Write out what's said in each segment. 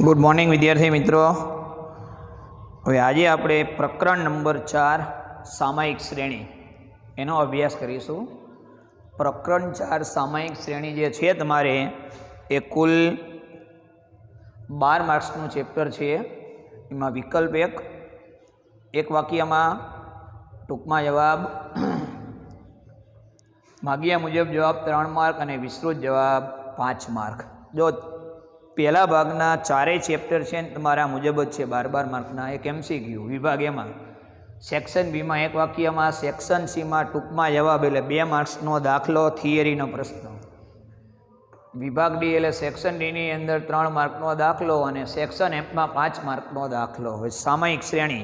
Good morning विद्यार्थी मित्रों। हवे आज आपणे प्रकरण नंबर 4 सामायिक श्रेणी एनो अभ्यास करीशुं। प्रकरण 4 सामायिक श्रेणी जे छे तमारे ए कुल 12 मार्क्सनुं चेप्टर छे। एमां विकल्प एक वाक्यमां टूंकमां जवाब, माग्या मुजब जवाब 3 मार्क अने विस्तृत जवाब 5 मार्क। जो पहला भागना चारेय चेप्टर है तमारा मुजब ज 12 मार्कना। एक एमसीक्यू विभाग ए में सेक्शन बी में एक वाक्य में, सेक्शन सी में टूंकमां जवाब एटले 2 मार्क्सनो दाखलो थियरीनो प्रश्न। विभाग डी एटले सेक्शन डी नी अंदर 3 मार्कनो दाखलो और सेक्शन एफ में 5 मार्कनो दाखलो। हवे सामायिक श्रेणी,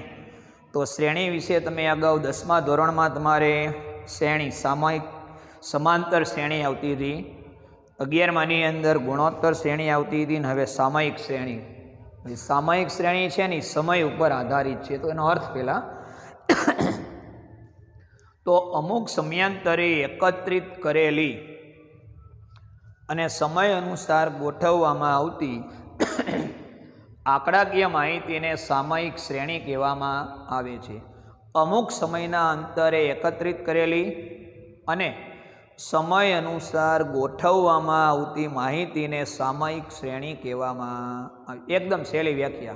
तो श्रेणी विषे तमे अगाऊ 10मा धोरण में तमारे श्रेणी सामायिक समांतर श्रेणी आवती थी। 11मानी अंदर गुणोत्तर श्रेणी आवती थी। हवे सामायिक श्रेणी। सामायिक श्रेणी है नी समय पर आधारित है। तो एनो अर्थ पहला तो अमुक समयांतरे एकत्रित करेली अने समय अनुसार गोठववामां आवती आंकड़ाकीय माहिती ने सामायिक श्रेणी कहेवामां आवे छे। अमुक समयना अंतरे एकत्रित करेली अने समय अनुसार गोठववामां आवती माहिती ने सामायिक श्रेणी कहेवामां। एकदम सहेली व्याख्या।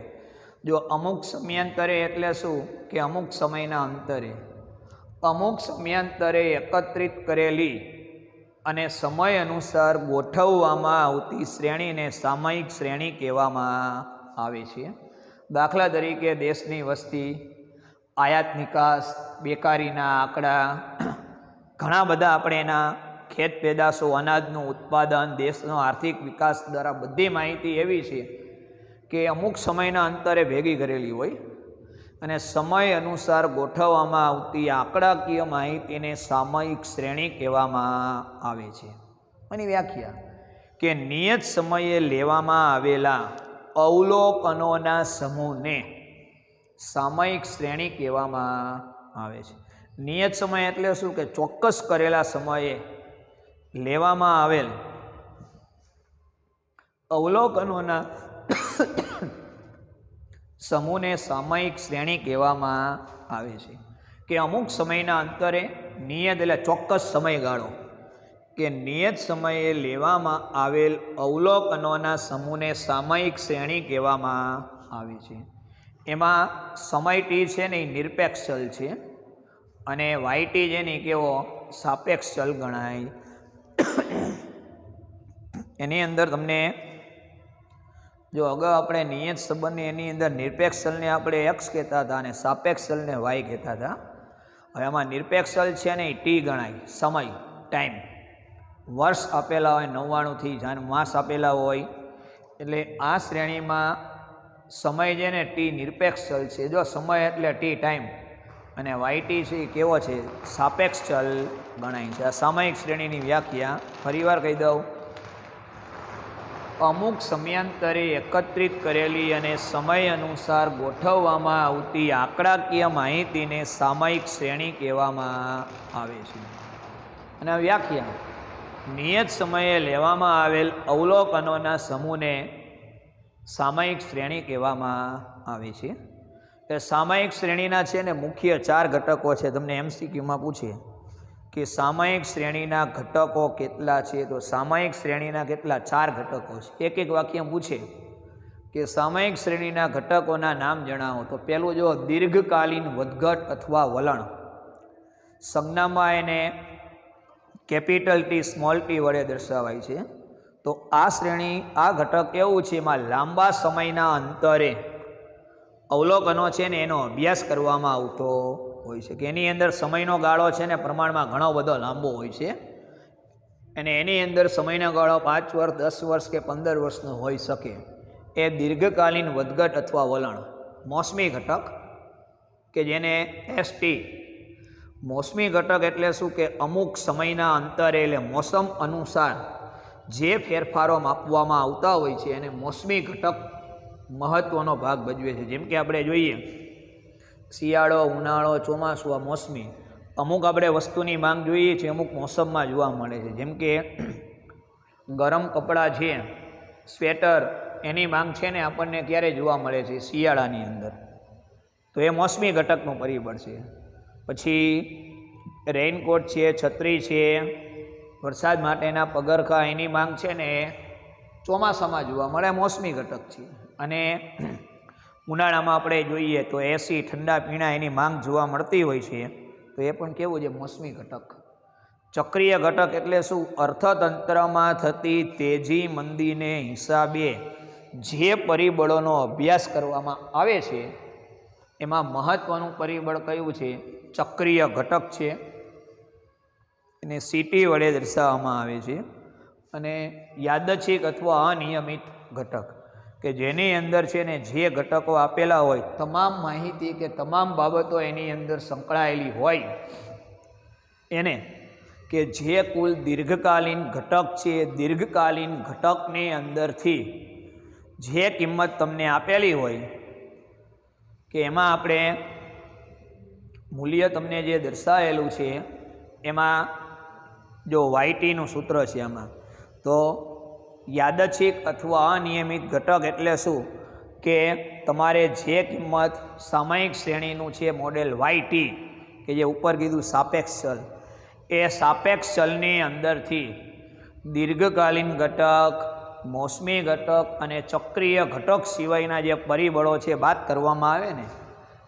जो अमुक समयांतरे एटले शुं के अमुक समयना अंतरे, अमुक समयांतरे एकत्रित करेली अने समय अनुसार गोठववामां आवती श्रेणी ने सामायिक श्रेणी कहेवामां आवे छे। दाखला तरीके देशनी वस्ती, आयात निकास, बेकारीना आंकड़ा, घणा बधा आपणे एना खेत पेदाशो, अनाजनुं उत्पादन, देशनो आर्थिक विकास द्वारा बधी माहिती एवी छे के अमुक समयना अंतरे भेगी करेली होय अने समय अनुसार गोठववामां आवती आंकड़ाकीय माहिती ने सामायिक श्रेणी कहेवामां आवे छे। एनी व्याख्या के नियत समये लेवामां आवेला अवलोकनोना समूहने सामायिक श्रेणी कहेवामां आवे छे। नियत समय एटले शुं के चोक्कस करेला समये लेवामां आवेल अवलोकनोना समूहने सामायिक श्रेणी कहेवामां आवे छे। के अमुक समयना अंतरे नियत एटले चोक्कस समयगाळो के नियत समये लेवामां आवेल अवलोकनोना समूहने सामायिक श्रेणी कहेवामां आवे छे। एमां समय टी छे ने निरपेक्ष चल छे अने वाय टी जेनी केवो सापेक्ष चल गणाय। एनी अंदर तमने जो अगाऊ आपणे नियत संबंध एनी अंदर निरपेक्ष चलने आपणे एक्स कहेता था अने सापेक्ष चलने वाय कहेता था। हवे आमां निरपेक्ष चल छे ने टी गणाय, समय टाइम। वर्ष आपेला होय 99 थी जान मास आपेला होय एटले आ श्रेणीमां समय जेने टी निरपेक्ष चल छे। जो समय एटले टी टाइम अने वाय टी छे केवो छे सापेक्ष चल गणाय छे। आ सामायिक श्रेणीनी व्याख्या फरीवार कही दऊं। अमुक समयांतरे एकत्रित करेली अने समय अनुसार गोठववामां आवती आंकड़ाकीय माहिती ने सामायिक श्रेणी कहेवामां आवे छे। अने व्याख्या नियत समये लेवामां आवेल अवलोकनोना समूहने सामायिक श्रेणी कहेवामां आवे छे। तो सामायिक श्रेणीना छे ने मुख्य 4 घटको छे। तमने एमसीक्यू में पूछे कि सामायिक श्रेणीना घटको केटला छे, तो सामायिक श्रेणीना केटला 4 घटको छे। एक वाक्य पूछे कि सामायिक श्रेणीना घटकोना नाम जणावो, तो पहेलुं जो दीर्घकालीन वधघट अथवा वलण। संज्ञामां एने केपिटल टी स्मॉल टी वडे दर्शावाय छे। तो आ श्रेणी आ घटक एवुं छे एमां लांबा समयना अंतरे अवलोकनो छे ने एनो अभ्यास करवामां आवतो होय छे। के एनी अंदर समयनो गाळो छे ने प्रमाणमां घणो बधो लांबो होय छे अने एनी अंदर समयनो गाळो 5 वर्ष, 10 वर्ष के 15 वर्षनो होई शके। ए दीर्घकालीन वधघट अथवा वलण। मोसमी घटक के जेने एसटी मोसमी घटक एटले शुं के अमुक समयना अंतरे एटले मोसम अनुसार जे फेरफारो मापवामां आवता होय छे एने मोसमी घटक महत्वनो भाग भजवे छे। जेम के आपणे जोईए शियाळो, उनाळो, ચોમાસું आ मोसमी। अमुक आपणे वस्तुनी मांग जोईए छे अमुक मौसममां जोवा मळे छे। जेम के गरम कपड़ा छे, स्वेटर એની માંગ છે ને આપણને ક્યારે જોવા મળે છે? શિયાળાની અંદર. તો એ મોસમી ઘટકનું પરિબળ છે. પછી રેઇનકોટ છે, છત્રી છે, વરસાદ માટેના પગરખા, એની માંગ છે ને એ ચોમાસામાં જોવા મળે, મોસમી ઘટક છે. અને ઉનાળામાં આપણે જોઈએ તો એસી, ઠંડા પીણા, એની માંગ જોવા મળતી હોય છે. તો એ પણ કેવું છે? મોસમી ઘટક. ચક્રીય ઘટક એટલે શું? અર્થતંત્રમાં થતી તેજી મંદીને હિસાબે જે પરિબળોનો અભ્યાસ કરવામાં આવે છે એમાં મહત્વનું પરિબળ કયું છે? ચક્રીય ઘટક છે. એને સીટી વડે દર્શાવવામાં આવે છે. અને યાદચ્છિક અથવા અનિયમિત ઘટક કે જેની અંદર છે ને જે ઘટકો આપેલા હોય, તમામ માહિતી કે તમામ બાબતો એની અંદર સંકળાયેલી હોય એને, કે જે કુલ દીર્ઘકાલીન ઘટક છે, દીર્ઘકાલીન ઘટકની અંદરથી જે કિંમત તમને આપેલી હોય કે એમાં આપણે મૂલ્ય તમને જે દર્શાવેલું છે એમાં જો વાયટીનું સૂત્ર છે આમાં, તો યાદચ્છિક અથવા અનિયમિત ઘટક એટલે શું? કે તમારે જે કિંમત સામયિક શ્રેણીનું છે મોડેલ વાયટી, કે જે ઉપર કીધું સાપેક્ષ ચલ, એ સાપેક્ષ ચલની અંદરથી દીર્ઘકાલીન ઘટક, મોસમી ઘટક અને ચક્રીય ઘટક સિવાયના જે પરિબળો છે બાદ કરવામાં આવે ને,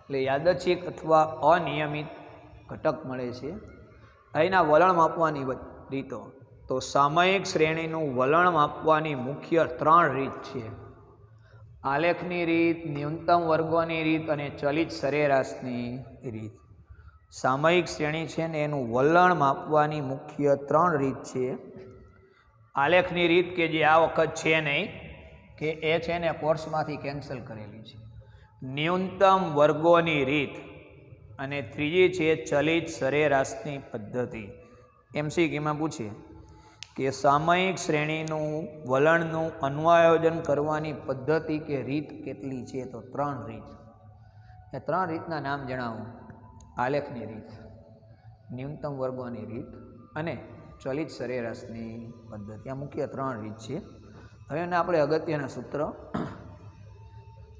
એટલે યાદચ્છિક અથવા અનિયમિત ઘટક મળે છે. અહીંના વલણ માપવાની રીતો, તો સામયિક શ્રેણીનું વલણ માપવાની મુખ્ય 3 રીત છે: આલેખની રીત, ન્યૂનતમ વર્ગોની રીત અને ચલિત સરેરાશની રીત. સામયિક શ્રેણી છે ને એનું વલણ માપવાની મુખ્ય 3 રીત છે. આલેખની રીત કે જે આ વખત છે નહીં, કે એ છે ને કોર્સમાંથી કેન્સલ કરેલી છે. ન્યૂનતમ વર્ગોની રીત અને ત્રીજી છે ચલિત સરેરાશની પદ્ધતિ. એમસીક્યુમાં પૂછે કે સામયિક શ્રેણીનું વલણનું અન્વયોજન કરવાની પદ્ધતિ કે રીત કેટલી છે? તો 3 રીત. એ 3 રીતના નામ જણાવો. આલેખની રીત, ન્યૂનતમ વર્ગોની રીત અને ચલિત સરેરાશની પદ્ધતિ. આ મુખ્ય 3 રીત છે. હવે એને આપણે અગત્યના સૂત્ર,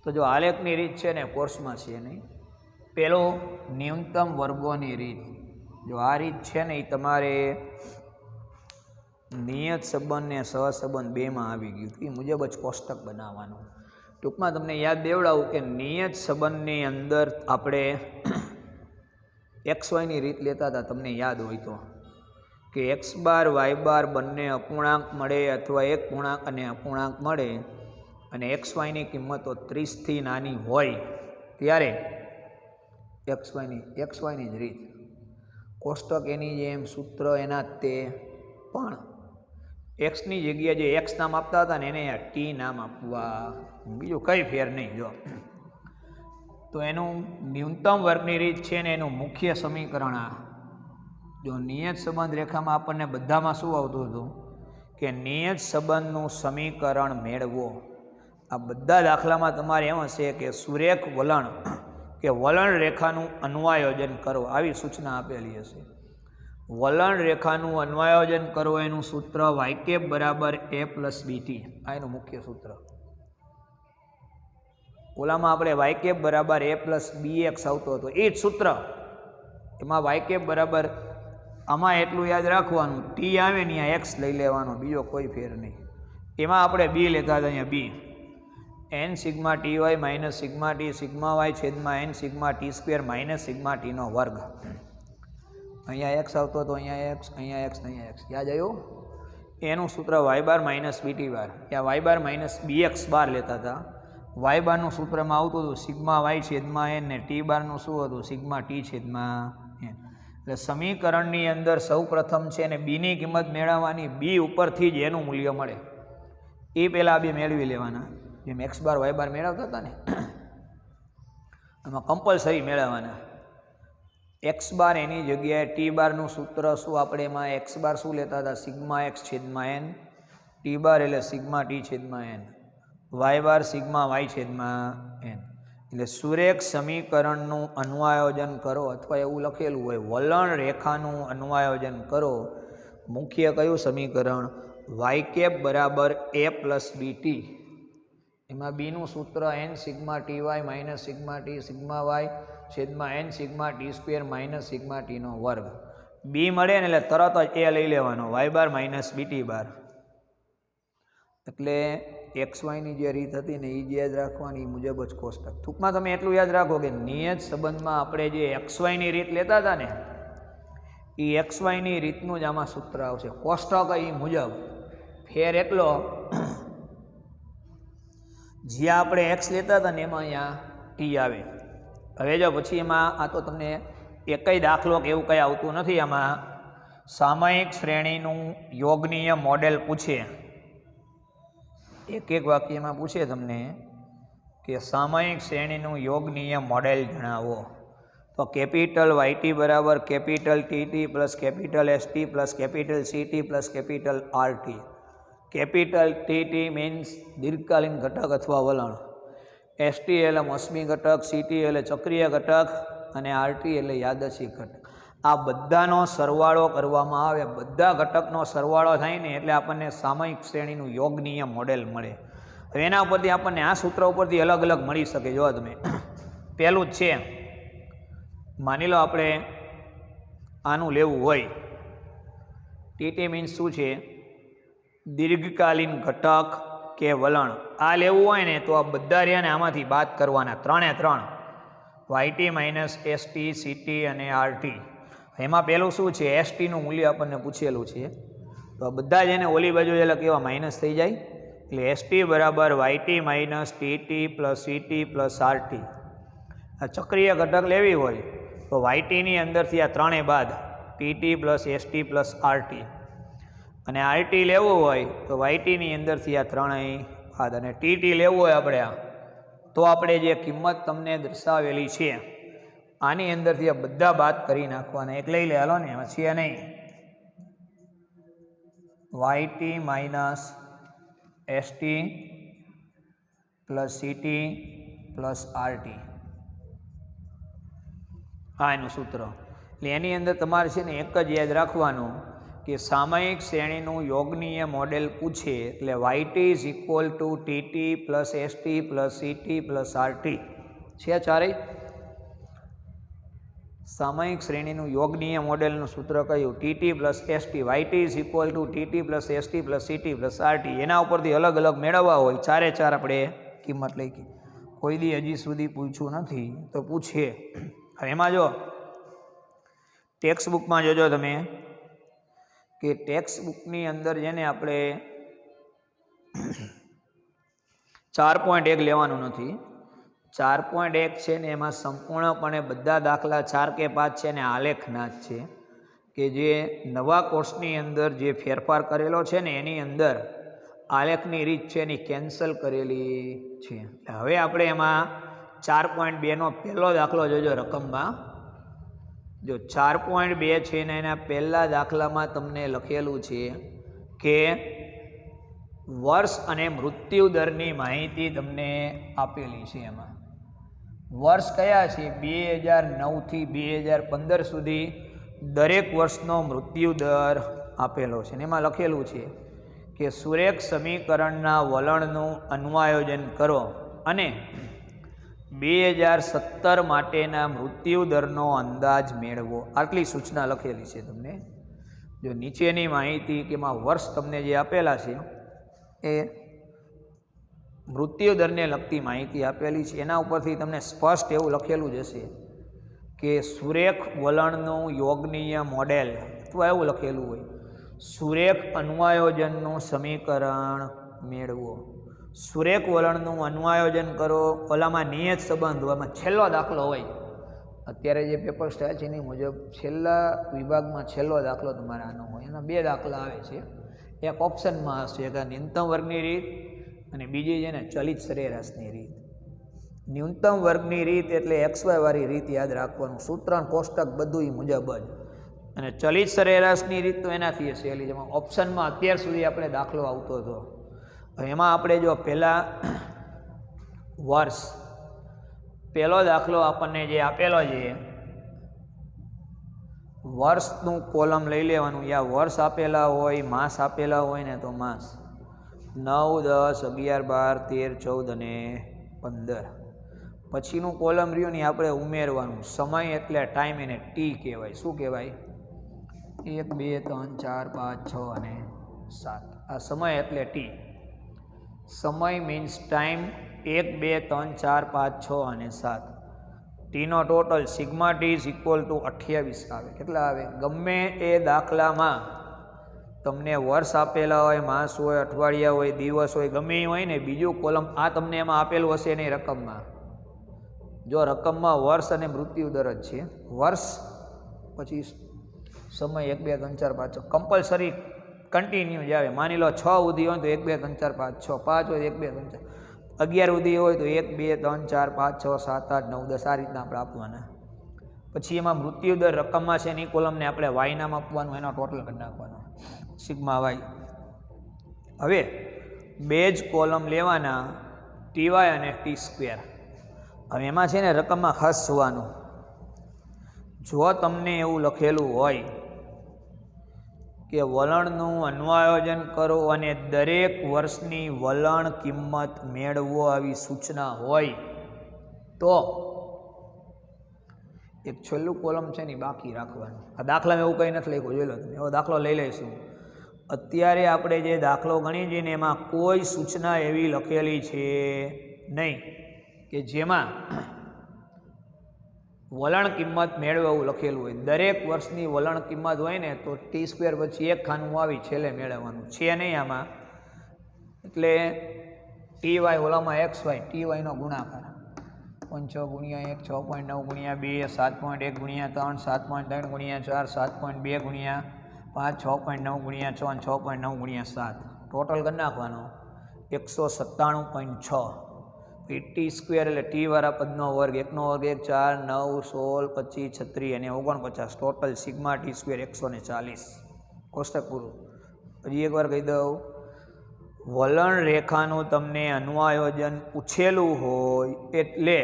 તો જો આલેખની રીત છે ને કોર્સમાં છે નહીં. પેલો ન્યૂનતમ વર્ગોની રીત, જો આ રીત છે ને એ તમારે નિયત સંબંધ ને સહસંબંધ બેમાં આવી ગયું, એ મુજબ જ કોષ્ટક બનાવવાનું. ટૂંકમાં તમને યાદ દેવડાવું કે નિયત સંબંધની અંદર આપણે એક્સ વાયની રીત લેતા હતા, તમને યાદ હોય તો, કે એક્સ બાર વાય બાર બંને અપૂર્ણાંક મળે અથવા એક પૂર્ણાંક અને અપૂર્ણાંક મળે અને એક્સ વાયની કિંમતો 30થી નાની હોય ત્યારે એક્સ વાયની જ રીત, કોષ્ટક એની જેમ, સૂત્ર એના તે, પણ એક્સની જગ્યાએ જે એક્સ નામ આપતા હતા ને એને ટી નામ આપવા, બીજું કંઈ ફેર નહીં. જો તો એનું ન્યૂનતમ વર્ગની રીત છે ને એનું મુખ્ય સમીકરણ આ. જો નિયત સંબંધ રેખામાં આપણને બધામાં શું આવતું હતું કે નિયત સંબંધનું સમીકરણ મેળવો. આ બધા દાખલામાં તમારે એમ હશે કે સુરેખ વલણ કે વલણ રેખાનું અન્વયોજન કરો, આવી સૂચના આપેલી હશે. વલણ રેખાનું અન્વયોજન કરો એનું સૂત્ર વાયકેપ બરાબર a પ્લસ બીટી, આ એનું મુખ્ય સૂત્ર. ઓલામાં આપણે વાયકેપ બરાબર a પ્લસ બીએક્સ આવતો હતો, એ જ સૂત્ર. એમાં વાયકેપ બરાબર, આમાં એટલું યાદ રાખવાનું, ટી આવે ને અહીંયા એક્સ લઈ લેવાનો, બીજો કોઈ ફેર નહીં. એમાં આપણે બી લેતા હતા, અહીંયા B n sigma T Y minus sigma T sigma Y છેદમાં n sigma T square minus sigma ટીનો વર્ગ. અહીંયા એક્સ આવતો હતો, અહીંયા એક્સ, અહીંયા એક્સ, અહીંયા એક્સ. યાદ આવ્યું? એનું સૂત્ર વાય બાર માઇનસ બીટી બાર, ત્યાં વાય બાર માઇનસ બીએક્સ બાર લેતા હતા. વાય બારનું સૂત્રમાં આવતું હતું સિગ્મા વાય છેદમાં n ને ટી બારનું શું હતું? સિગ્મા ટી છેદમાં n. એટલે સમીકરણની અંદર સૌ પ્રથમ છે ને બીની કિંમત મેળવવાની, બી ઉપરથી જ એનું મૂલ્ય મળે એ પહેલાં બે મેળવી લેવાના. જેમ એક્સ બાર વાય બાર મેળવતા હતા ને, એમાં કમ્પલસરી મેળવવાના. એક્સ બાર એની જગ્યાએ ટી બારનું સૂત્ર શું, આપણે એમાં એક્સ બાર શું લેતા હતા? સિગ્મા એક્સ છેદમાં એન, ટી બાર એટલે સિગ્મા ટી છેદમાં N, Y bar sigma Y છેદમાં એન. એટલે સુરેખ સમીકરણનું અન્વયોજન કરો, અથવા એવું લખેલું હોય વલણ રેખાનું અન્વયોજન કરો. મુખ્ય કયું સમીકરણ? વાય કેપ બરાબર a પ્લસ બીટી, એમાં બીનું સૂત્ર n sigma T Y minus sigma T sigma Y છેદમાં n sigma T square minus sigma ટીનો વર્ગ. બી મળે ને એટલે તરત જ એ લઈ લેવાનો, વાય બાર માઇનસ બીટી બાર. એટલે એક્સ વાયની જે રીત હતી ને એ જ યાદ રાખવાની, એ મુજબ જ કોષ્ટક. ટૂંકમાં તમે એટલું યાદ રાખો કે નિયત સંબંધમાં આપણે જે એક્સ વાયની રીત લેતા હતા ને, એ એક્સ વાયની રીતનું જ આમાં સૂત્ર આવશે, કોષ્ટક એ મુજબ. ફેર એટલો જ્યાં આપણે એક્સ લેતા હતા ને એમાં અહીંયા ટી આવે. હવે જો પછી એમાં આ તો તમને એકય દાખલો કે એવું કંઈ આવતું નથી. આમાં સામયિક શ્રેણીનું યોગનીય મોડેલ પૂછે, એક વાક્યમાં પૂછે તમને કે સામયિક શ્રેણીનું યોગનીય મોડેલ જણાવો. તો કેપિટલ વાયટી બરાબર capital T T plus capital S T plus capital C T plus capital R T. Capital T T means દીર્ઘકાલીન ઘટક અથવા વલણ, એસટી એટલે મોસમી ઘટક, સીટી એટલે ચક્રીય ઘટક અને આરટી એટલે યાદચ્છિક ઘટક. આ બધાનો સરવાળો કરવામાં આવે, બધા ઘટકનો સરવાળો થાય ને એટલે આપણને સામયિક શ્રેણીનું યોગનીય મોડેલ મળે. હવે એના ઉપરથી આપણને આ સૂત્ર ઉપરથી અલગ અલગ મળી શકે. જો તમે પહેલું જ છે, માની લો આપણે આનું લેવું હોય, ટીટી મીન્સ શું છે, દીર્ઘકાલીન ઘટક કે વલણ. આ લેવું હોય ને તો આ બધા રહ્યા ને આમાંથી બાદ કરવાના, ત્રણે ત્રણ, વાયટી માઇનસ એસટી સીટી અને આરટી. એમાં પહેલું શું છે, એસટીનું મૂલ્ય આપણને પૂછેલું છે, તો આ બધા જ એને ઓલી બાજુ એટલે કેવા માઇનસ થઈ જાય. એટલે એસટી બરાબર YT minus TT plus CT plus RT. આ ચક્રીય ઘટક લેવી હોય તો વાયટીની અંદરથી આ ત્રણેય બાદ, TT plus ST plus RT. અને આરટી લેવું હોય તો વાયટીની અંદરથી આ ત્રણેય બાદ. અને ટીટી લેવું હોય આપણે તો આપણે જે કિંમત તમને દર્શાવેલી છે આની અંદરથી આ બધા બાદ કરી નાખવાના. એક લઈ લે, હાલો ને, એમાં છે નહીં, YT minus ST plus CT plus RT. આ એનું સૂત્ર. એટલે એની અંદર તમારે છે ને એક જ યાદ રાખવાનું કે સામયિક શ્રેણીનું યોગનીય મોડેલ પૂછે એટલે YT is equal to TT plus ST plus CT plus RT છે. ચારેય સામયિક શ્રેણીનું યોગનીય મોડેલનું સૂત્ર કયું, TT plus ST. YT is equal to TT plus ST plus CT plus RT. એના ઉપરથી અલગ અલગ મેળવવા હોય, ચારે ચાર આપણે કિંમત લઈ. કોઈ દી હજી સુધી પૂછ્યું નથી તો પૂછે. એમાં જો ટેક્સ્ટ બુકમાં જોજો તમે કે ટેક્સ્ટ બુકની અંદર જેને આપણે 4.1 લેવાનું નથી. 4.1 છે ને એમાં સંપૂર્ણપણે બધા દાખલા 4 કે 5 છે ને આલેખના જ છે, કે જે નવા કોર્સની અંદર જે ફેરફાર કરેલો છે ને એની અંદર આલેખની રીત છે એની કેન્સલ કરેલી છે. હવે આપણે એમાં 4.2નો પહેલો દાખલો જોજો રકમમાં. જો 4.2 છે ને એના પહેલા દાખલામાં તમને લખેલું છે કે વર્ષ અને મૃત્યુ દરની માહિતી તમને આપેલી છે. એમાં વર્ષ કયા છે, 2009 થી 2015 સુધી દરેક વર્ષનો મૃત્યુ દર આપેલો છે. એમાં લખેલું છે કે સુરેખ સમીકરણના વલણનું અન્વયોજન કરો અને 2017 માટેના મૃત્યુ દરનો અંદાજ મેળવો. આટલી સૂચના લખેલી છે તમને. જો નીચેની માહિતી કે એમાં વર્ષ તમને જે આપેલા છે એ મૃત્યુ દરને લગતી માહિતી આપેલી છે. એના ઉપરથી તમને સ્પષ્ટ એવું લખેલું જ હશે કે સુરેખ વલણનું યોગનીય મોડેલ, અથવા એવું લખેલું હોય સુરેખ અન્વયોજનનું સમીકરણ મેળવો. સુરેખ વલણનું અન્વયોજન કરો. ઓલામાં નિયત સંબંધોમાં છેલ્લો દાખલો હોય, અત્યારે જે પેપર સ્ટાઇલ છે એની મુજબ છેલ્લા વિભાગમાં છેલ્લો દાખલો તમારે આનો હોય. એના 2 દાખલા આવે છે. એક ઓપ્શનમાં હશે, એક ન્યૂનતમ વર્ગની રીત અને બીજી છે ને ચલિત સરેરાશની રીત. ન્યૂનતમ વર્ગની રીત એટલે XY વાળી રીત યાદ રાખવાનું, સૂત્ર કોષ્ટક બધું એ મુજબ જ. અને ચલિત સરેરાશની રીત તો એનાથી સહેલી, જેમાં ઓપ્શનમાં અત્યાર સુધી આપણે દાખલો આવતો હતો. એમાં આપણે જો પહેલાં વર્ષ, પહેલો દાખલો આપણને જે આપેલો છે વર્ષનું કોલમ લઈ લેવાનું. યા વર્ષ આપેલા હોય, માસ આપેલા હોય ને તો માસ. 9, 10, 11, 12, 13, 14 અને 15. પછીનું કોલમ રહ્યું ને આપણે ઉમેરવાનું. સમય એટલે ટાઈમ, એને ટી કહેવાય. શું કહેવાય? 1, 2, 3, 4, 5, 6 અને 7. આ સમય એટલે ટી. સમય મીન્સ ટાઈમ. 1, 2, 3, 4, 5, 6 અને 7. ટીનો total sigma T is equal to 28 આવે. કેટલા આવે? ગમે એ દાખલામાં તમને વર્ષ આપેલા હોય, માસ હોય, અઠવાડિયા હોય, દિવસ હોય, ગમે એ હોય ને, બીજું કોલમ આ તમને એમાં આપેલું હશે નહીં રકમમાં. જો રકમમાં વર્ષ અને મૃત્યુ દર જ છે, વર્ષ પછી સમય 1, 2, 3, 4, 5, 6 કમ્પલસરી કન્ટિન્યુ જ આવે. માની લો 6 સુધી હોય તો 1, 2, 3, 4, 5, 6, 5 હોય 1, 2, 3, 4, 11 સુધી હોય તો 1, 2, 3, 4, 5, 6, 7, 8, 9, 10 આ રીતના આપણે આપવાના. પછી એમાં મૃત્યુ દર રકમમાં છે એની કોલમને આપણે વાયનામ આપવાનું, એનો ટોટલ કરી નાખવાનો સિગ્મા વાય. હવે બે જ કોલમ લેવાના, ટી વાય અને ટી સ્ક્વેર. હવે એમાં છે ને રકમમાં ખાસ જોવાનું, જો તમને એવું લખેલું હોય કે વલણનું અન્વયોજન કરો અને દરેક વર્ષની વલણ કિંમત મેળવો આવી સૂચના હોય તો એક છેલ્લું કોલમ છે ને બાકી રાખવાનું. આ દાખલામાં એવું કંઈ નથી લખ્યું, જોઈ લો તમે. એવો દાખલો લઈ લઈશું. અત્યારે આપણે જે દાખલો ગણી છીએ ને એમાં કોઈ સૂચના એવી લખેલી છે નહીં કે જેમાં વલણ કિંમત મેળવવું લખેલું હોય. દરેક વર્ષની વલણ કિંમત હોય ને તો ટી સ્ક્વેર પછી એક ખાનું આવી છેલ્લે મેળવવાનું છે નહીં આમાં. એટલે ટી વાય ઓલામાં એક્સ વાય, ટી વાયનો ગુણાકાર 6 ગુણ્યા 1, 6.9 ગુણ્યા 2, 7.1 ગુણ્યા 3, 7.3 ગુણ્યા 4, 7.2 ગુણ્યા 5, 6.9 ગુણ્યા 6 અને 6.9 ગુણ્યા 7. ટોટલ કરી નાખવાનો 197.6. ટી સ્ક્વેર એટલે ટી વાળા પદનો વર્ગ, 1નો વર્ગ 1, 4, 9, 16, 25, 36 અને 49. Total sigma T square 140. કોષ્ટક પૂરું. હજી એકવાર કહી દઉં, વલણ રેખાનું તમને અન્વયોજન પૂછેલું હોય એટલે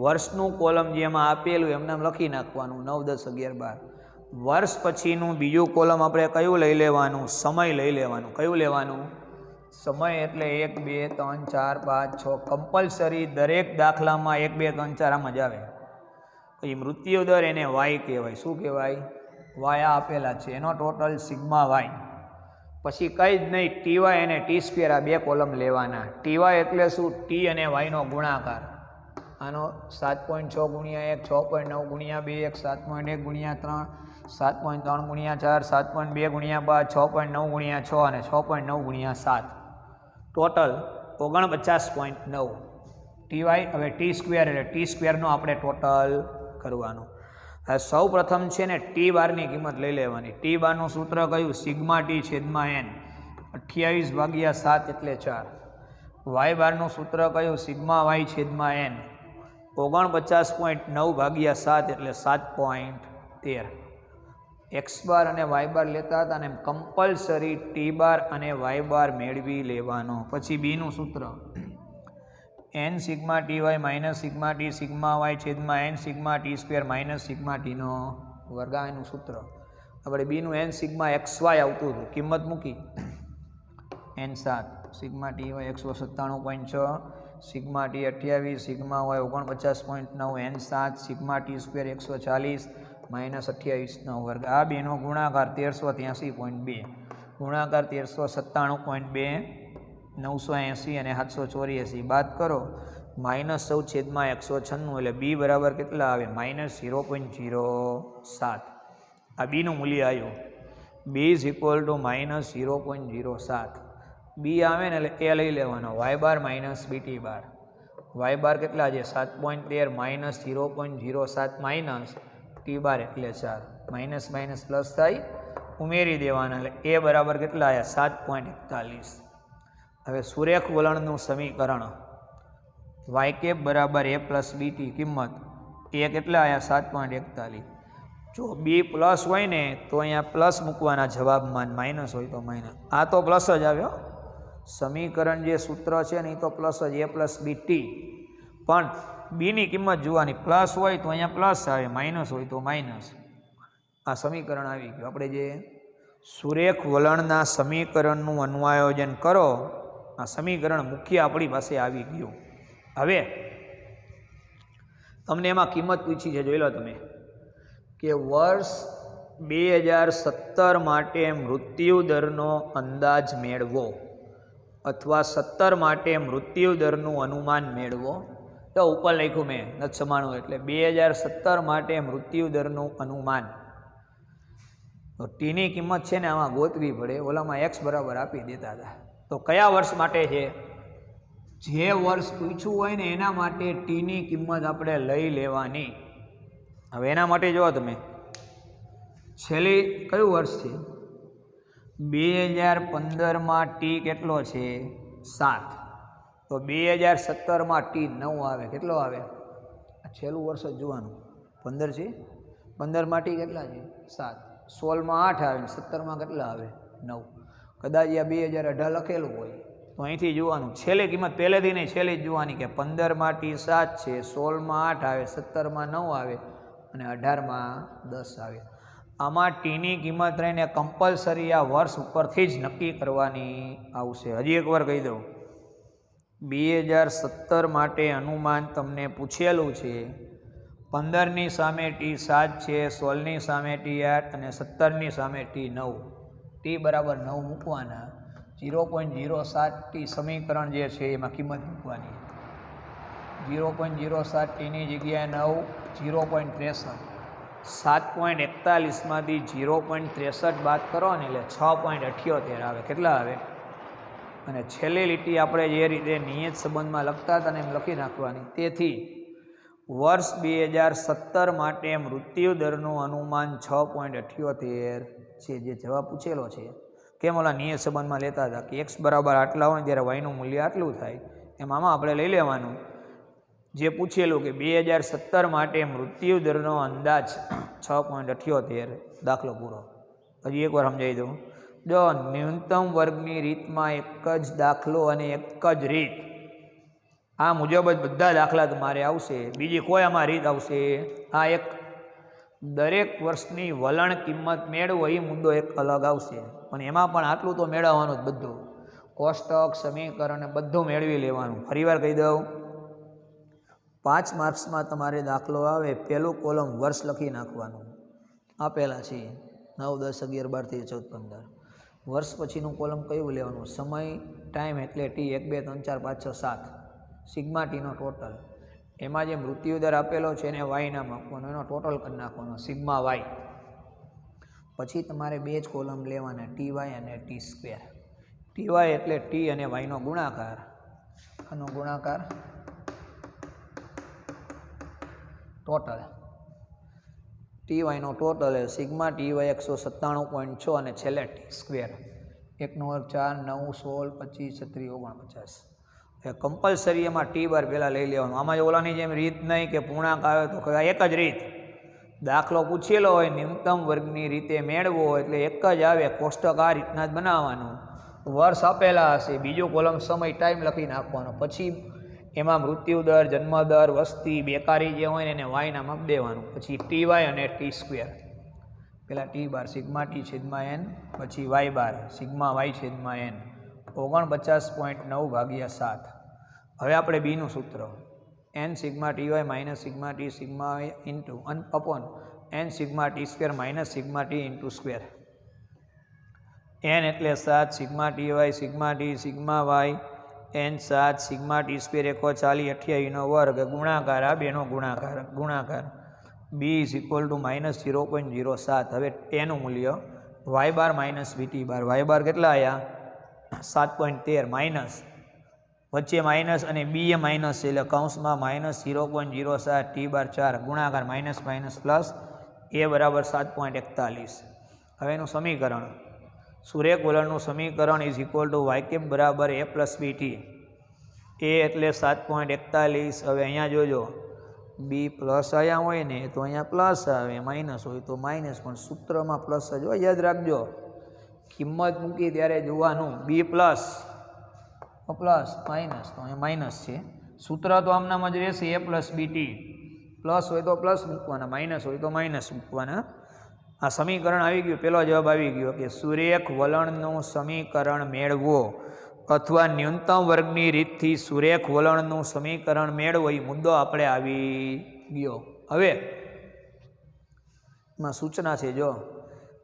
વર્ષનું કોલમ જેમાં આપેલું એમને લખી નાખવાનું 9, 10, 11, 12. વર્ષ પછીનું બીજું કોલમ આપણે કયું લઈ લેવાનું? સમય લઈ લેવાનું. કયું લેવાનું? સમય. એટલે 1, 2, 3, 4, 5, 6 કમ્પલસરી દરેક દાખલામાં 1, 2, 3, 4 આમ જ આવે. પછી મૃત્યુ દર એને વાય કહેવાય. શું કહેવાય? વાય આપેલા છે એનો ટોટલ સિગ્મા વાય. પછી કંઈ જ નહીં, ટી વાય અને ટી સ્ક્વેર આ બે કોલમ લેવાના. ટી વાય એટલે શું? ટી અને વાયનો ગુણાકાર. આનો 7.6 ગુણ્યા 1, 6.9 ગુણ્યા 2, 7.1 ગુણ્યા 3, 7.3 ગુણ્યા 4, 7.2 ગુણ્યા 5, 6.9 ગુણ્યા 6 અને 6.9 ગુણ્યા 7. Total 49.9 T Y. હવે ટી સ્ક્વેર એટલે ટી સ્ક્વેરનો આપણે ટોટલ કરવાનું. હવે સૌ પ્રથમ છે ને ટી બારની કિંમત લઈ લેવાની. ટી બારનું સૂત્ર કયું? સિગ્મા ટી છેદમાં એન. 28/7 એટલે 4. વાય બારનું સૂત્ર કયું? સિગ્મા વાય છેદમાં એન. 49.9/7 એટલે 7.13. એક્સ બાર અને વાય બાર લેતા હતા અને કમ્પલસરી ટી બાર અને વાય બાર મેળવી લેવાનો. પછી બીનું સૂત્ર n sigma T Y minus sigma T sigma Y છેદમાં n sigma T square minus sigma ટીનો વર્ગ. એનું સૂત્ર આપણે બીનું એન સિગ્મા એક્સ વાય આવતું હતું, કિંમત મૂકી n 7, sigma T y 197.6, sigma t 28, sigma y 49.9, n 7, sigma T square 140 minus 28નો વર્ગ. આ બેનો ગુણાકાર 1383.2, ગુણાકાર 1397.2, 980 અને 784. બાદ કરો -9/196 એટલે બી બરાબર કેટલા આવે? -0.07. આ બીનું મૂલ્ય આવ્યું. B is equal to -0.07. B આવે ને એટલે એ લઈ લેવાનો. Y bar minus BT bar. Y bar કેટલા છે? 7.13 માઇનસ 0.07 માઇનસ ટી બાર એટલે 4. માઇનસ માઇનસ પ્લસ થાય, ઉમેરી દેવાના એટલે એ બરાબર કેટલા આવ્યા? 7.41. હવે સુરેખ વલણનું સમીકરણ વાય કેપ બરાબર એ પ્લસ બીટી કિંમત એ કેટલા આવ્યા? 7.41. જો બી પ્લસ હોય ને તો અહીંયા પ્લસ મૂકવાના જવાબમાં, માઇનસ હોય તો માઇનસ. આ તો પ્લસ જ આવ્યો. સમીકરણ જે સૂત્ર છે ને એ તો પ્લસ જ, એ પ્લસ બીટી. પણ બીની કિંમત જોવાની, પ્લસ હોય તો અહીંયા પ્લસ આવે, માઇનસ હોય તો માઇનસ. આ સમીકરણ આવી ગયું. આપણે જે સુરેખ વલણના સમીકરણનું અન્વયોજન કરો આ સમીકરણ મુખ્ય આપણી પાસે આવી ગયું. હવે તમને એમાં કિંમત પૂછી છે, જોઈ લો તમે કે વર્ષ 2017 માટે મૃત્યુ દરનો અંદાજ મેળવો અથવા 17 માટે મૃત્યુ દરનું અનુમાન મેળવો. તો ઉપર લખ્યું મેં નથી સમાણું એટલે 2017 માટે મૃત્યુ દરનું અનુમાન. તો ટીની કિંમત છે ને આમાં ગોતવી પડે, ઓલામાં એક્સ બરાબર આપી દેતા હતા. તો કયા વર્ષ માટે છે? જે વર્ષ પૂછ્યું હોય ને એના માટે ટીની કિંમત આપણે લઈ લેવાની. હવે એના માટે જુઓ તમે, છેલ્લી કયું વર્ષ છે? 2015માં ટી કેટલો છે? 7. તો 2017માં ટી 9 આવે. કેટલો આવે? આ છેલ્લું વર્ષ જ જોવાનું. 15 છે, 15માં ટી કેટલા છે? 7. 16માં 8 આવે, 17માં કેટલા આવે? 9. કદાચ આ 2018 લખેલું હોય તો અહીંથી જોવાનું, છેલ્લી કિંમત પહેલેથી નહીં, છેલ્લી જ જોવાની કે 15માં ટી 7 છે, 16માં 8 આવે, 17માં 9 આવે અને 18માં 10 આવે. આમાં ટીની કિંમત રહીને કમ્પલસરી આ વર્ષ ઉપરથી જ નક્કી કરવાની આવશે. હજી એકવાર કહી દઉં, 2017 માટે અનુમાન તમને પૂછેલું છે. 15ની સામે ટી 7 છે, 16ની સામે ટી 8 અને 17ની સામે ટી 9. ટી બરાબર 9 મૂકવાના. 0.07 ટી સમીકરણ જે છે એમાં કિંમત મૂકવાની. 0.07 ટીની જગ્યાએ 9, 0.63. 7.41માંથી 0.63 બાદ કરો ને એટલે 6.78 આવે. કેટલા આવે? અને છેલ્લી લીટી આપણે જે રીતે નિયત સંબંધમાં લખતા હતા ને એમ લખી નાખવાની. તેથી વર્ષ 2017 માટે મૃત્યુ દરનું અનુમાન 6.78 છે, જે જવાબ પૂછેલો છે. કેમ ઓલા નિયત સંબંધમાં લેતા હતા કે એક્સ બરાબર આટલા હોય ત્યારે વાયનું મૂલ્ય આટલું થાય, એમ આમાં આપણે લઈ લેવાનું જે પૂછેલું કે 2017 માટે મૃત્યુ દરનો અંદાજ 6.78. દાખલો પૂરો. હજી એકવાર સમજાવી દઉં. જો ન્યૂનતમ વર્ગની રીતમાં એક જ દાખલો અને એક જ રીત, આ મુજબ જ બધા દાખલા તમારે આવશે. બીજી કોઈ આમાં રીત આવશે? આ એક દરેક વર્ષની વલણ કિંમત મેળવો એ મુદ્દો એક અલગ આવશે, પણ એમાં પણ આટલું તો મેળવવાનું જ બધું. કોષ્ટક, સમીકરણ બધું મેળવી લેવાનું. ફરીવાર કહી દઉં, 5 માર્ક્સમાં તમારે દાખલો આવે, પહેલું કોલમ વર્ષ લખી નાખવાનું. આપેલા છે 9, 10, 11, 12, 13, 14, 15. વર્ષ પછીનું કોલમ કયું લેવાનું? સમય, ટાઈમ એટલે ટી 1, 2, 3, 4, 5, 6, 7. Sigma ટીનો total. એમાં જે મૃત્યુદર આપેલો છે એને વાય નામ આપવાનું, એનો ટોટલ કરી નાખવાનો સિગ્મા વાય. પછી તમારે 2 જ કોલમ લેવાના, ટી વાય અને ટી સ્ક્વેર. ટી વાય એટલે ટી અને વાયનો ગુણાકાર. આનો ગુણાકાર ટોટલ. ટી વાયનો ટોટલ એ સિગ્મા ટી વાય 197.6 અને છેલ્લે ટી સ્ક્વેર. 1 નો વર્ગ 4, 9, 16, 25, 36, 49. એ કમ્પલસરી એમાં ટી બાર પહેલાં લઈ લેવાનું. આમાં ઓલાની જેમ રીત નહીં કે પૂર્ણાંક આવે તો એક જ રીત. દાખલો પૂછેલો હોય ન્યૂનતમ વર્ગની રીતે મેળવો એટલે એક જ આવે. કોષ્ટક આ રીતના જ બનાવવાનું. વર્ષ આપેલા હશે, બીજું કોલમ સમય, ટાઈમ લખી નાખવાનો. પછી એમાં મૃત્યુદર, જન્મદર, વસ્તી, બેકારી જે હોય ને એને વાય નામ આપી દેવાનું. પછી ટી વાય અને ટી સ્ક્વેર. પહેલાં ટી બાર સિગ્મા ટી છેદમાં એન, પછી વાય બાર સિગ્મા વાય છેદમાં એન. 49.9/7. હવે આપણે બીનું સૂત્ર, n sigma T Y minus sigma T sigma y into upon n sigma T square minus sigma t into square. N એટલે 7 sigma T y sigma T sigma y n 7 sigma T square 140/28નો વર્ગ ગુણાકાર આ બેનો ગુણાકાર બી is equal two minus 0.07. હવે એનું મૂલ્ય વાય બાર માઇનસ વીટી બાર. વાય બાર કેટલા આવ્યા? 7.13 માઇનસ વચ્ચે માઇનસ અને બી એ માઇનસ છે એટલે કૌંસમાં માઇનસ 0.07 ટી બાર 4 ગુણાકાર માઇનસ માઇનસ પ્લસ એ બરાબર 7.41. હવે એનું સમીકરણ, સુરેખ વલણનું સમીકરણ is equal to Y cap બરાબર એ પ્લસ બી ટી. એ એટલે 7.41. હવે અહીંયા જોજો, બી પ્લસ અહીંયા હોય ને તો અહીંયા પ્લસ આવે, માઇનસ હોય તો માઇનસ, પણ સૂત્રમાં પ્લસ જ હોય, યાદ રાખજો. કિંમત મૂકી ત્યારે જોવાનું બી પ્લસ માઇનસ, તો અહીંયા માઇનસ છે. સૂત્ર તો આમનામ જ રહેશે એ પ્લસ બી ટી. પ્લસ હોય તો પ્લસ મૂકવાના, માઇનસ હોય તો માઇનસ મૂકવાના. આ સમીકરણ આવી ગયું. પહેલો જવાબ આવી ગયો કે સુરેખ વલણનું સમીકરણ મેળવો અથવા ન્યૂનતમ વર્ગની રીતથી સુરેખ વલણનું સમીકરણ મેળવો એ મુદ્દો આપણે આવી ગયો. હવે એમાં સૂચના છે જો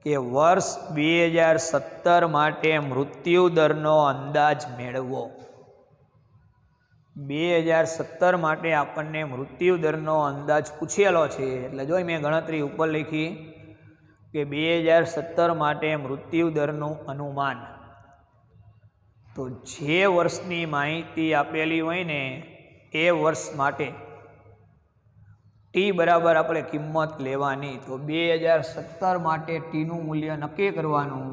કે વર્ષ 2017 માટે મૃત્યુ દરનો અંદાજ મેળવો. 2017 માટે આપણને મૃત્યુ દરનો અંદાજ પૂછેલો છે. એટલે જો મેં ગણતરી ઉપર લખી કે 2017 માટે મૃત્યુ દરનું અનુમાન. તો જે વર્ષની માહિતી આપેલી હોય ને એ વર્ષ માટે ટી બરાબર આપણે કિંમત લેવાની. તો 2017 માટે ટીનું મૂલ્ય નક્કી કરવાનું.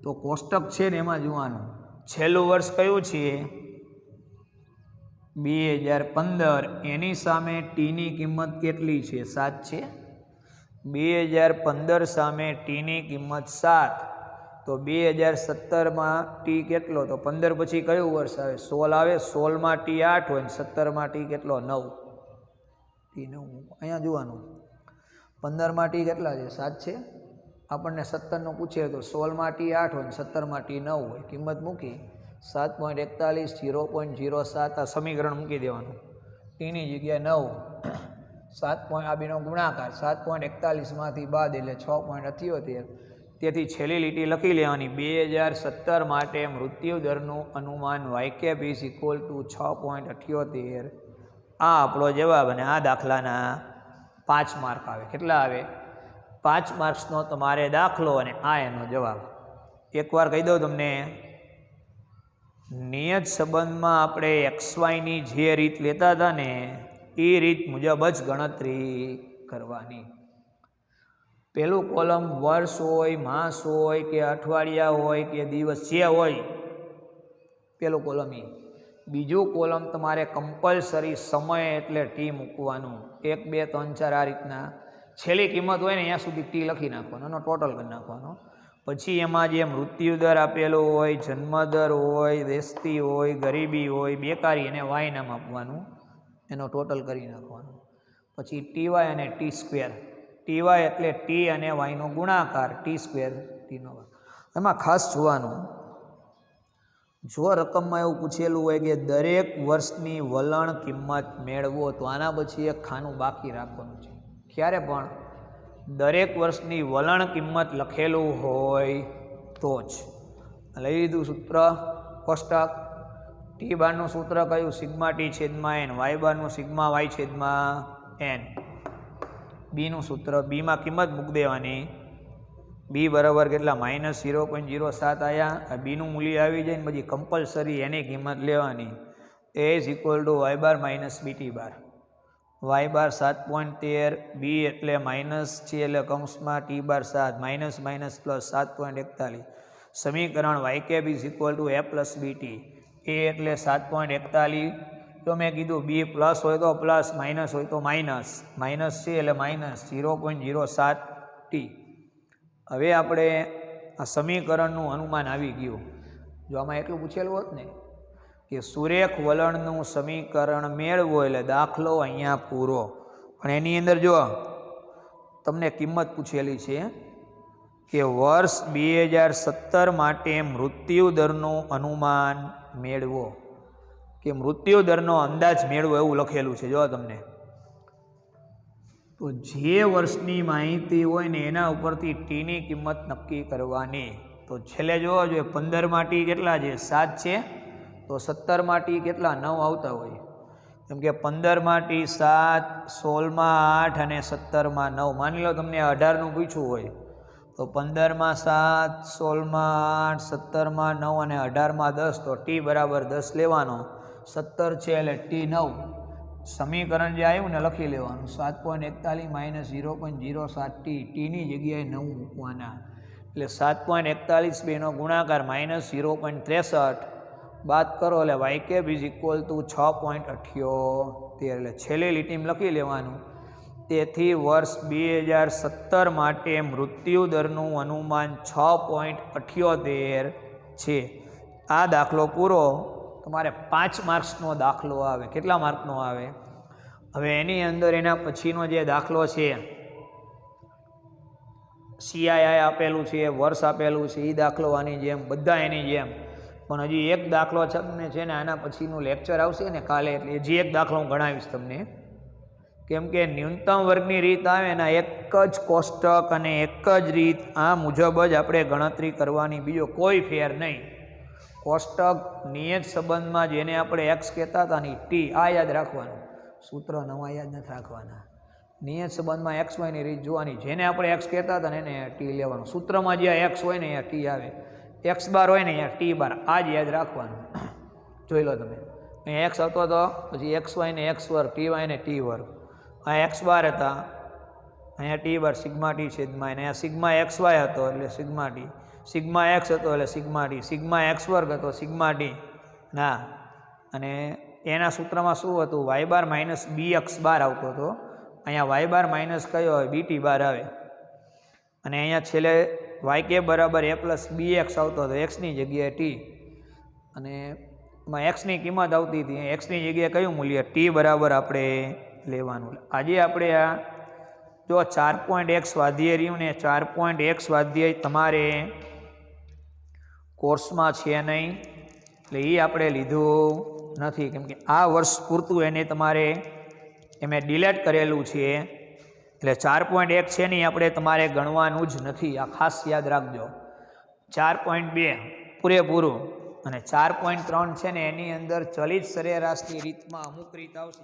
તો કોષ્ટક છે ને એમાં જોવાનું છેલ્લું વર્ષ કયું છે 2015. એની સામે ટીની કિંમત કેટલી છે 7 છે. 2015 સામે ટીની કિંમત 7. તો 2017માં ટી કેટલો? તો 15 પછી કયું વર્ષ આવે? 16 આવે. 16માં ટી 8 હોય ને 17માં ટી કેટલો 9. ટી 9 અહીંયા જોવાનું 15માં ટી કેટલા છે 7 છે. આપણને 17નું પૂછે તો 16માં ટી 8 હોય ને 17માં ટી 9 હોય. કિંમત મૂકી 7.41 0.07 આ સમીકરણ મૂકી દેવાનું. ટીની જગ્યાએ 9 7 આ બેનો ગુણાકાર 7.41માંથી બાદ એટલે 6.78. તેથી છેલ્લી લીટી લખી લેવાની 2017 માટે મૃત્યુ દરનું અનુમાન YKB = 6.78. આ આપણો જવાબ. અને આ દાખલાના 5 માર્ક આવે. કેટલા આવે? 5 માર્ક્સનો તમારે દાખલો અને આ એનો જવાબ. એકવાર કહી દઉં તમને, નિયત સંબંધમાં આપણે XYની જે રીત લેતા હતા ને એ રીત મુજબ જ ગણતરી કરવાની. પહેલું કોલમ વર્ષ હોય, માસ હોય કે અઠવાડિયા હોય કે દિવસ જે હોય, પહેલું કોલમ એ. બીજું કોલમ તમારે કમ્પલસરી સમય એટલે ટી મૂકવાનું. 1 2 3 4 આ રીતના છેલ્લી કિંમત હોય ને ત્યાં સુધી ટી લખી નાખવાનો, એનો ટોટલ કરી નાખવાનો. પછી એમાં જે મૃત્યુદર આપેલો હોય, જન્મદર હોય, વેસ્તી હોય, ગરીબી હોય, બેકારી એને વાય નામ આપવાનું, એનો ટોટલ કરી નાખવાનું. પછી TY અને T². TY એટલે ટી અને વાયનો ગુણાકાર, T² ટીનો. એમાં ખાસ જોવાનું, જો રકમમાં એવું પૂછેલું હોય કે દરેક વર્ષની વલણ કિંમત મેળવો તો આના પછી એક ખાનું બાકી રાખવાનું છે. ક્યારે પણ દરેક વર્ષની વલણ કિંમત લખેલું હોય તો જ. લઈ લીધું સૂત્ર કોષ્ટક. ટી બારનું સૂત્ર કયું? σT/n. વાય બારનું σy/n. બીનું સૂત્ર, બીમાં કિંમત મૂકી દેવાની. બી બરાબર કેટલા? -0.07 આવ્યા. બીનું મૂલ્ય આવી જાય ને પછી કમ્પલસરી એની કિંમત લેવાની. A = y bar - BT bar. y બાર 7.13, બી એટલે માઇનસ છે એટલે કૌંસમાં T બાર 7 -+7.41. સમીકરણ YKB = A+BT. A એટલે 7.41. તો મેં કીધું બી પ્લસ હોય તો પ્લસ, માઇનસ હોય તો માઇનસ. માઇનસ છે એટલે -0.07T. હવે આપણે આ સમીકરણનું અનુમાન આવી ગયું. જો આમાં એટલું પૂછેલું હોત ને કે સુરેખ વલણનું સમીકરણ મેળવો એટલે દાખલો અહીંયા પૂરો. પણ એની અંદર જો તમને કિંમત પૂછેલી છે કે વર્ષ 2017 માટે મૃત્યુ દરનું અનુમાન મેળવો, કે મૃત્યુ દરનો અંદાજ મેળવો એવું લખેલું છે. જો તમને તો જે વર્ષની માહિતી હોય ને એના ઉપરથી ટીની કિંમત નક્કી કરવાની. તો છેલ્લે જોવા જોઈએ 15માં ટી કેટલા છે? 7 છે. તો 17માં ટી કેટલા? 9 આવતા હોય. કેમ કે 15માં ટી 7, 16માં 8 અને 17માં 9. માની લો તમને 18નું પૂછ્યું હોય તો 15માં 7, 16માં 8, 17માં 9 અને 18માં 10. તો ટી બરાબર 10 લેવાનો. 17 છે એટલે ટી 9. સમીકરણ જે આવ્યું ને લખી લેવાનું 7.41 - 0.07T. ટીની જગ્યાએ 9 મૂકવાના. એટલે 7.41 બેનો ગુણાકાર -0.63 બાદ કરો એટલે YKB = 6.78. એટલે છેલ્લી લીટીમાં લખી લેવાનું. તેથી વર્ષ 2017 માટે મૃત્યુ દરનું અનુમાન 6.78 છે. આ દાખલો પૂરો. તમારે 5 માર્ક્સનો દાખલો આવે. કેટલા માર્કનો આવે? હવે એની અંદર એના પછીનો જે દાખલો છે, CII આપેલું છે, વર્ષ આપેલું છે, એ દાખલો આની જેમ બધા એની જેમ પણ હજી એક દાખલો તમને છે ને આના પછીનું લેક્ચર આવશે ને કાલે, એટલે હજી એક દાખલો હું ગણાવીશ તમને. કેમ કે ન્યૂનતમ વર્ગની રીત આવે એના એક જ કોષ્ટક અને એક જ રીત આ મુજબ જ આપણે ગણતરી કરવાની, બીજો કોઈ ફેર નહીં. કોષ્ટક નિયત સંબંધમાં જેને આપણે એક્સ કહેતા હતા ને ટી, આ યાદ રાખવાનું, સૂત્ર નવા યાદ નથી રાખવાના. નિયત સંબંધમાં એક્સ વાયની રીત જોવાની, જેને આપણે એક્સ કહેતા હતા ને એને ટી લેવાનું. સૂત્રમાં જ્યાં એક્સ હોય ને અહીંયા ટી આવે, એક્સ બાર હોય ને અહીંયા ટી બાર, આ જ યાદ રાખવાનું. જોઈ લો તમે, અહીંયા એક્સ હતો તો પછી એક્સ વાય ને એક્સ વર્ગ, ટી વાય ને ટી વર્ગ. આ એક્સ બાર હતા, અહીંયા ટી બાર સિગ્મા ટી છેદમાં, અને અહીંયા સિગ્મા એક્સ વાય હતો એટલે સિગ્મા ટી, સિગ્મા એક્સ હતો એટલે સિગ્મા ટી, સિગ્મા એક્સ વર્ગ હતો સિગ્મા ટી ના. અને એના સૂત્રમાં શું હતું, વાય બાર માઇનસ બી એક્સ બાર આવતો હતો, અહીંયા વાય બાર માઇનસ કયો હોય, બી ટી બાર આવે. અને અહીંયા છેલ્લે વાય કે બરાબર એ પ્લસ બી એક્સ આવતો હતો, એક્સની જગ્યાએ ટી, અને એમાં એક્સની કિંમત આવતી હતી, એક્સની જગ્યાએ કયું મૂલ્ય, ટી બરાબર આપણે લેવાનું. આજે આપણે આ જો 4.1 સ્વાધ્યાય રહ્યું ને, 4.1 સ્વાધ્યાય તમારે કોર્સમાં છે નહીં, એટલે એ આપણે લીધું નથી, કેમ કે આ વર્ષ પૂરતું એને તમારે મેં ડિલેટ કરેલું છે, એટલે 4.1 છે નહીં આપણે તમારે ગણવાનું જ નથી. આ ખાસ યાદ રાખજો. 4.2 પૂરેપૂરું, અને 4.3 છે ને એની અંદર ચલિત સરેરાશની રીતમાં અમુક રીત આવશે.